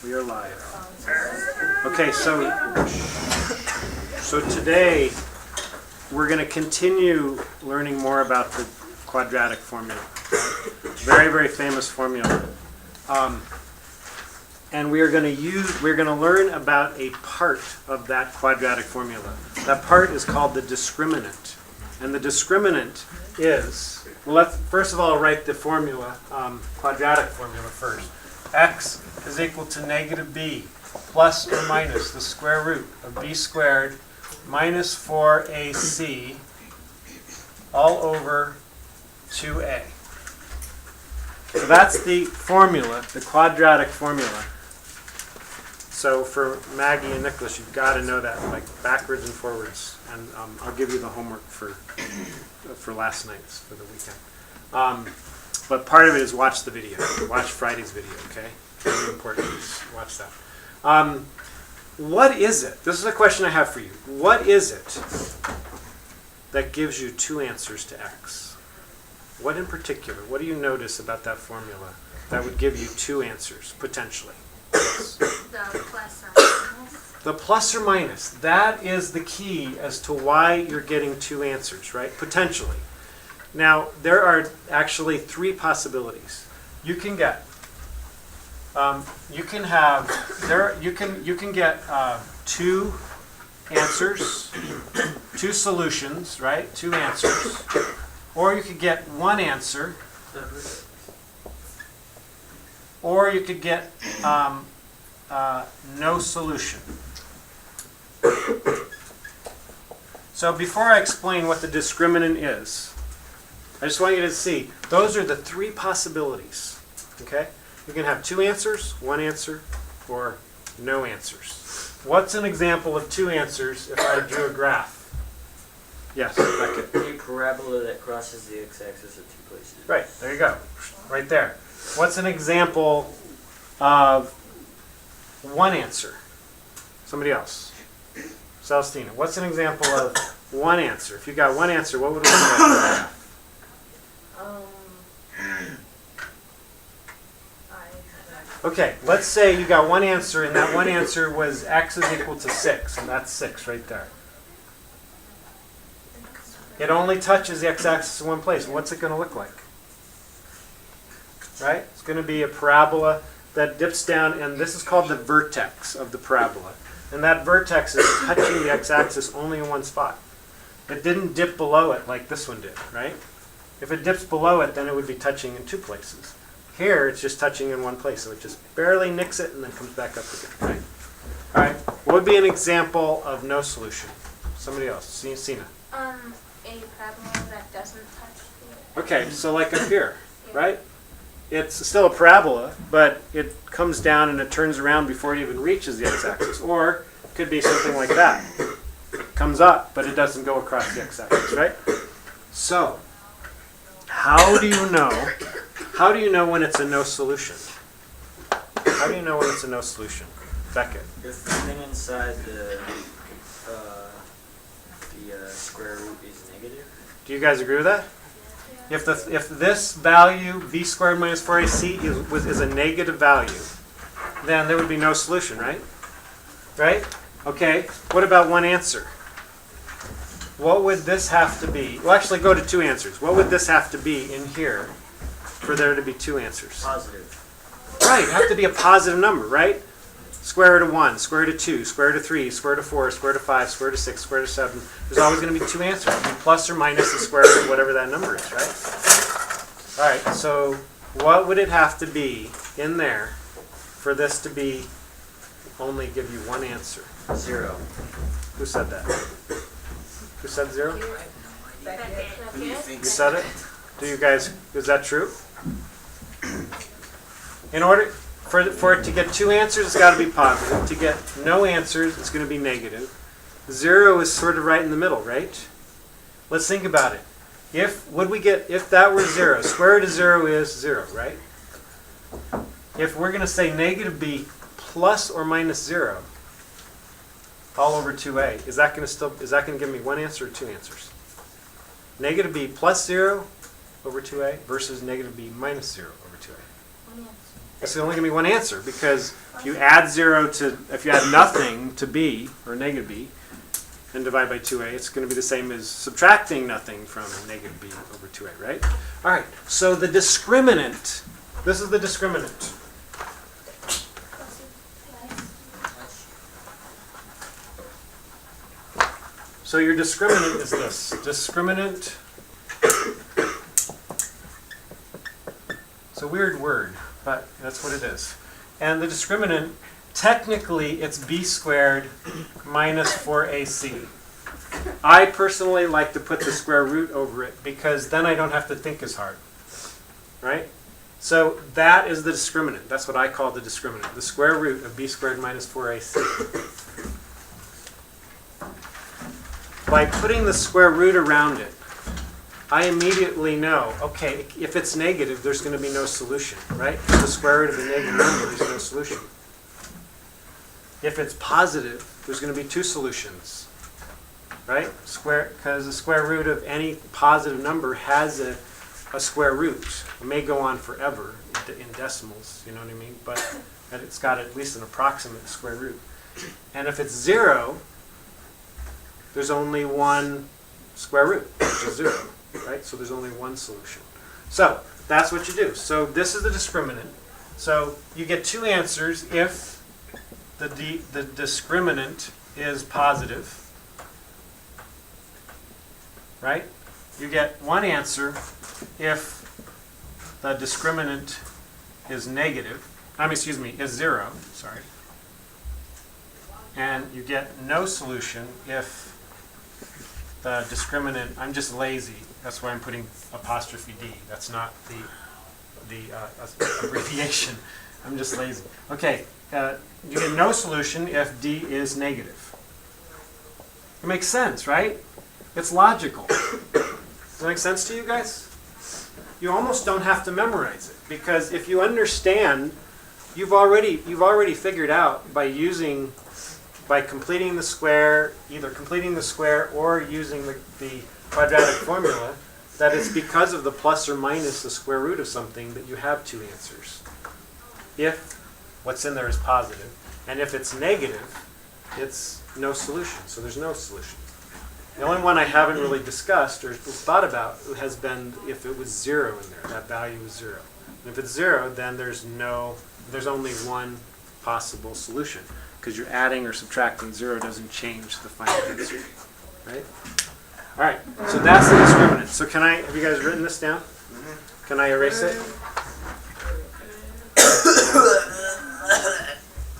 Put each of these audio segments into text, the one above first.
We are live. Okay, so today we're going to continue learning more about the quadratic formula. Very, very famous formula. And we're going to learn about a part of that quadratic formula. That part is called the discriminant. And the discriminant is, well, let's first of all write the formula, quadratic formula first. X is equal to negative b plus or minus the square root of b squared minus 4ac all over 2a. So that's the formula, the quadratic formula. So for Maggie and Nicholas, you've got to know that, like backwards and forwards. And I'll give you the homework for last night's, for the weekend. But part of it is watch the video. Watch Friday's video, okay? Very important. Watch that. What is it? This is a question I have for you. What is it that gives you two answers to x? What in particular? What do you notice about that formula that would give you two answers, potentially? Yes. The plus or minus. The plus or minus. That is the key as to why you're getting two answers, right? Potentially. Now, there are actually three possibilities. You can get, you can get two answers, two solutions, right? Two answers. Or you could get one answer, or you could get no solution. So before I explain what the discriminant is, I just want you to see, those are the three possibilities, okay? You can have two answers, one answer, or no answers. What's an example of two answers if I drew a graph? Yes, Beckett. A parabola that crosses the x-axis at two places. Right, there you go. Right there. What's an example of one answer? Somebody else. Celestina, what's an example of one answer? If you got one answer, what would it look like? Okay, let's say you got one answer, and that one answer was x is equal to 6, and that's 6 right there. It only touches the x-axis in one place. And what's it going to look like? Right? It's going to be a parabola that dips down, and this is called the vertex of the parabola. And that vertex is touching the x-axis only in one spot. It didn't dip below it like this one did, right? If it dips below it, then it would be touching in two places. Here, it's just touching in one place, so it just barely nicks it and then comes back up again, right? All right, what would be an example of no solution? Somebody else, Sina. A parabola that doesn't touch the... Okay, so like up here, right? It's still a parabola, but it comes down and it turns around before it even reaches the x-axis. Or it could be something like that. It comes up, but it doesn't go across the x-axis, right? So, how do you know when it's a no solution? How do you know when it's a no solution? Beckett. If the thing inside the square root is negative. Do you guys agree with that? If this value, v squared minus 4ac, is a negative value, then there would be no solution, right? Right? Okay, what about one answer? What would this have to be? Well, actually go to two answers. What would this have to be in here for there to be two answers? Positive. Right, it'd have to be a positive number, right? Square root of 1, square root of 2, square root of 3, square root of 4, square root of 5, square root of 6, square root of 7. There's always going to be two answers. It'd be plus or minus the square root of whatever that number is, right? All right, so what would it have to be in there for this to be only give you one answer? 0. Who said that? Who said 0? You said it? Do you guys, is that true? In order for it to get two answers, it's got to be positive. To get no answers, it's going to be negative. 0 is sort of right in the middle, right? Let's think about it. If that were 0, square root of 0 is 0, right? If we're going to say negative b plus or minus 0 all over 2a, is that going to give me one answer or two answers? Negative b plus 0 over 2a versus negative b minus 0 over 2a. It's only going to be one answer, because if you add nothing to b, or negative b, and divide by 2a, it's going to be the same as subtracting nothing from negative b over 2a, right? All right, so the discriminant, this is the discriminant. So your discriminant is this. Discriminant, it's a weird word, but that's what it is. And the discriminant, technically, it's b squared minus 4ac. I personally like to put the square root over it, because then I don't have to think as hard, right? So that is the discriminant. That's what I call the discriminant, the square root of b squared minus 4ac. By putting the square root around it, I immediately know, okay, if it's negative, there's going to be no solution, right? The square root of a negative number, there's no solution. If it's positive, there's going to be two solutions, right? Because the square root of any positive number has a square root. It may go on forever in decimals, you know what I mean? But it's got at least an approximate square root. And if it's 0, there's only one square root, which is 0, right? So there's only one solution. So that's what you do. So this is the discriminant. So you get two answers if the discriminant is positive, right? You get one answer if the discriminant is negative. Is 0, sorry. And you get no solution if the discriminant, I'm just lazy, that's why I'm putting apostrophe D. That's not the abbreviation. I'm just lazy. Okay, you get no solution if D is negative. It makes sense, right? It's logical. Does that make sense to you guys? You almost don't have to memorize it, because if you understand, you've already figured out by completing the square, either completing the square or using the quadratic formula, that it's because of the plus or minus the square root of something that you have two answers. If what's in there is positive, and if it's negative, it's no solution. So there's no solution. The only one I haven't really discussed or thought about has been if it was 0 in there, that value is 0. And if it's 0, then there's only one possible solution, because you're adding or subtracting 0 doesn't change the final answer, right? All right, so that's the discriminant. So have you guys written this down? Can I erase it?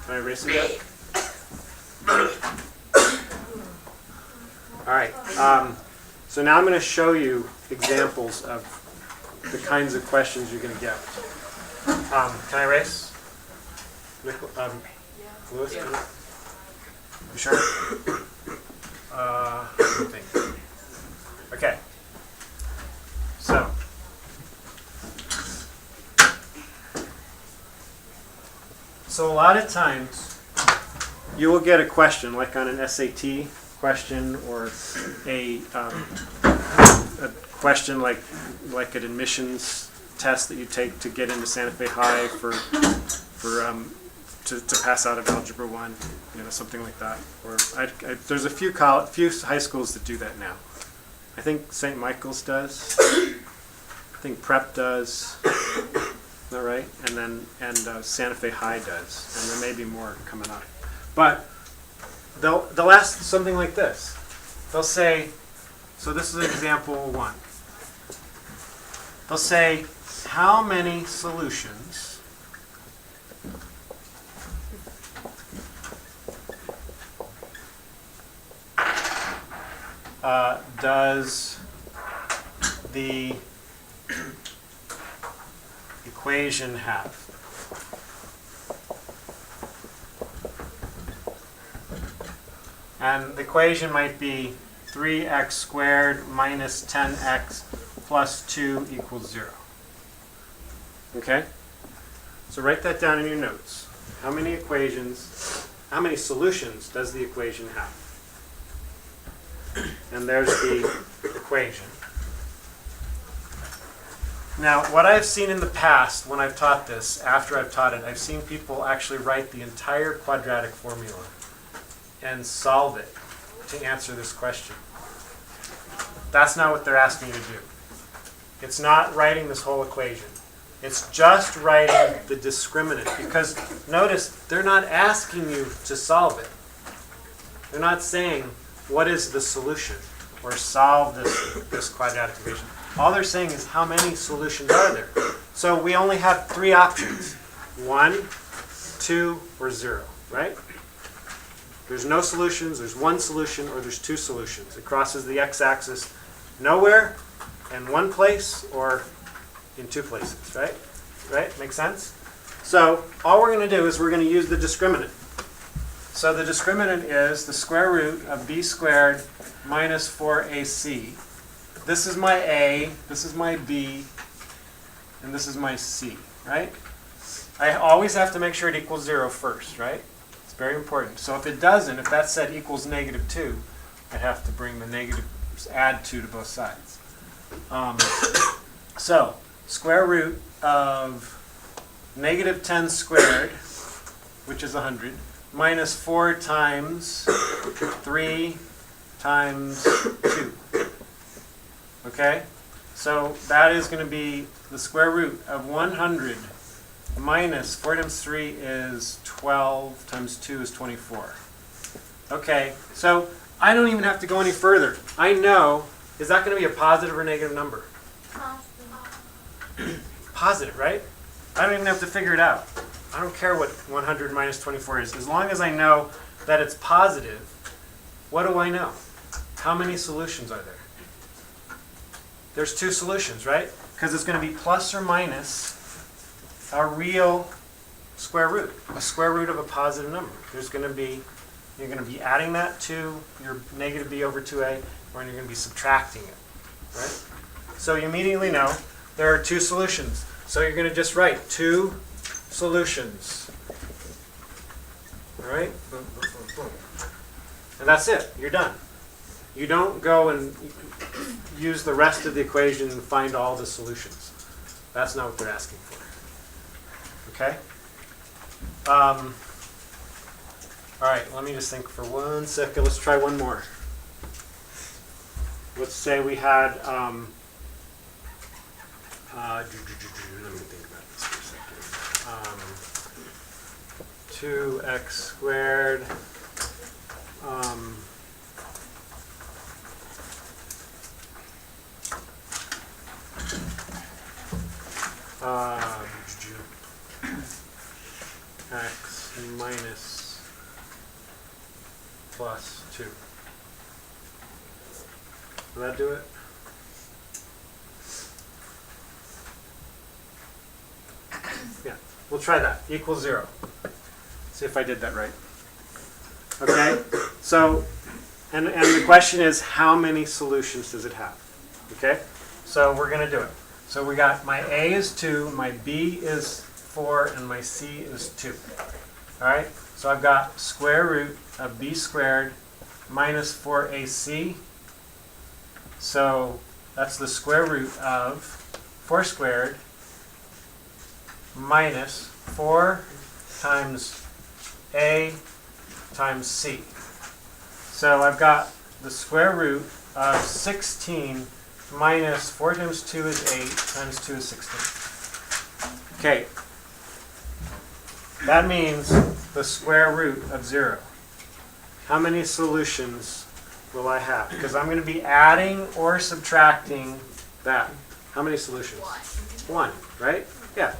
Can I erase it yet? All right, so now I'm going to show you examples of the kinds of questions you're going to get. Can I erase? Lewis, you sure? Let me think. Okay. So a lot of times you will get a question, like on an SAT question, or a question like an admissions test that you take to get into Santa Fe High to pass out of Algebra 1, something like that. Or there's a few high schools that do that now. I think St. Michael's does. I think Prep does. Is that right? And Santa Fe High does. And there may be more coming up. But they'll ask something like this. They'll say, so this is example 1. They'll say, how many solutions does the equation have? And the equation might be 3x squared minus 10x plus 2 equals 0. Okay? So write that down in your notes. How many solutions does the equation have? And there's the equation. Now, what I've seen in the past when I've taught this, after I've taught it, I've seen people actually write the entire quadratic formula and solve it to answer this question. That's not what they're asking you to do. It's not writing this whole equation. It's just writing the discriminant, because notice they're not asking you to solve it. They're not saying, what is the solution? Or solve this quadratic equation. All they're saying is, how many solutions are there? So we only have 3 options. 1, 2, or 0, right? There's no solutions, there's 1 solution, or there's 2 solutions. It crosses the x-axis nowhere, in 1 place, or in 2 places, right? Right? Make sense? So all we're going to do is we're going to use the discriminant. So the discriminant is the square root of b squared minus 4ac. This is my a, this is my b, and this is my c, right? I always have to make sure it equals 0 first, right? It's very important. So if it doesn't, if that said equals -2, I'd have to bring the negative, add 2 to both sides. So square root of -10 squared, which is 100, minus 4 times 3 times 2. Okay? So that is going to be the square root of 100 minus 4 times 3 is 12 times 2 is 24. Okay, so I don't even have to go any further. I know, is that going to be a positive or negative number? Positive, right? I don't even have to figure it out. I don't care what 100 minus 24 is. As long as I know that it's positive, what do I know? How many solutions are there? There's 2 solutions, right? Because it's going to be plus or minus a real square root, a square root of a positive number. There's going to be, you're going to be adding that to your negative b over 2a, or you're going to be subtracting it, right? So you immediately know there are 2 solutions. So you're going to just write 2 solutions. All right? Boom, boom, boom, boom. And that's it. You're done. You don't go and use the rest of the equation and find all the solutions. That's not what they're asking for. Okay? All right, let me just think for 1 second. Let's try one more. Let's say we had, let me think about this for a second. 2x squared x minus plus 2. Will that do it? Yeah, we'll try that. Equals 0. See if I did that right. Okay, so, and the question is, how many solutions does it have? Okay, so we're going to do it. So we got my a is 2, my b is 4, and my c is 2. All right, so I've got square root of b squared minus 4ac. So that's the square root of 4 squared minus 4 times a times c. So I've got the square root of 16 minus 4 times 2 is 8 times 2 is 16. Okay. That means the square root of 0. How many solutions will I have? Because I'm going to be adding or subtracting that. How many solutions? 1, right? Yeah.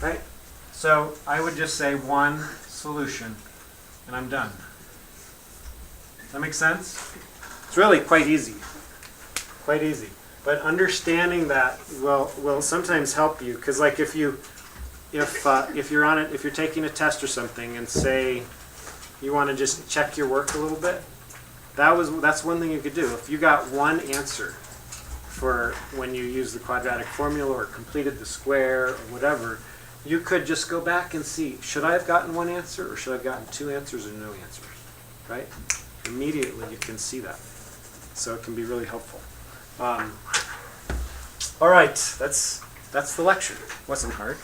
Right? So I would just say 1 solution, and I'm done. Does that make sense? It's really quite easy. Quite easy. But understanding that will sometimes help you, because like if you're taking a test or something, and say you want to just check your work a little bit, that's one thing you could do. If you got 1 answer for when you use the quadratic formula or completed the square or whatever, you could just go back and see, should I have gotten 1 answer, or should I have gotten 2 answers or no answers, right? Immediately you can see that. So it can be really helpful. All right, that's That's the lecture. Wasn't hard.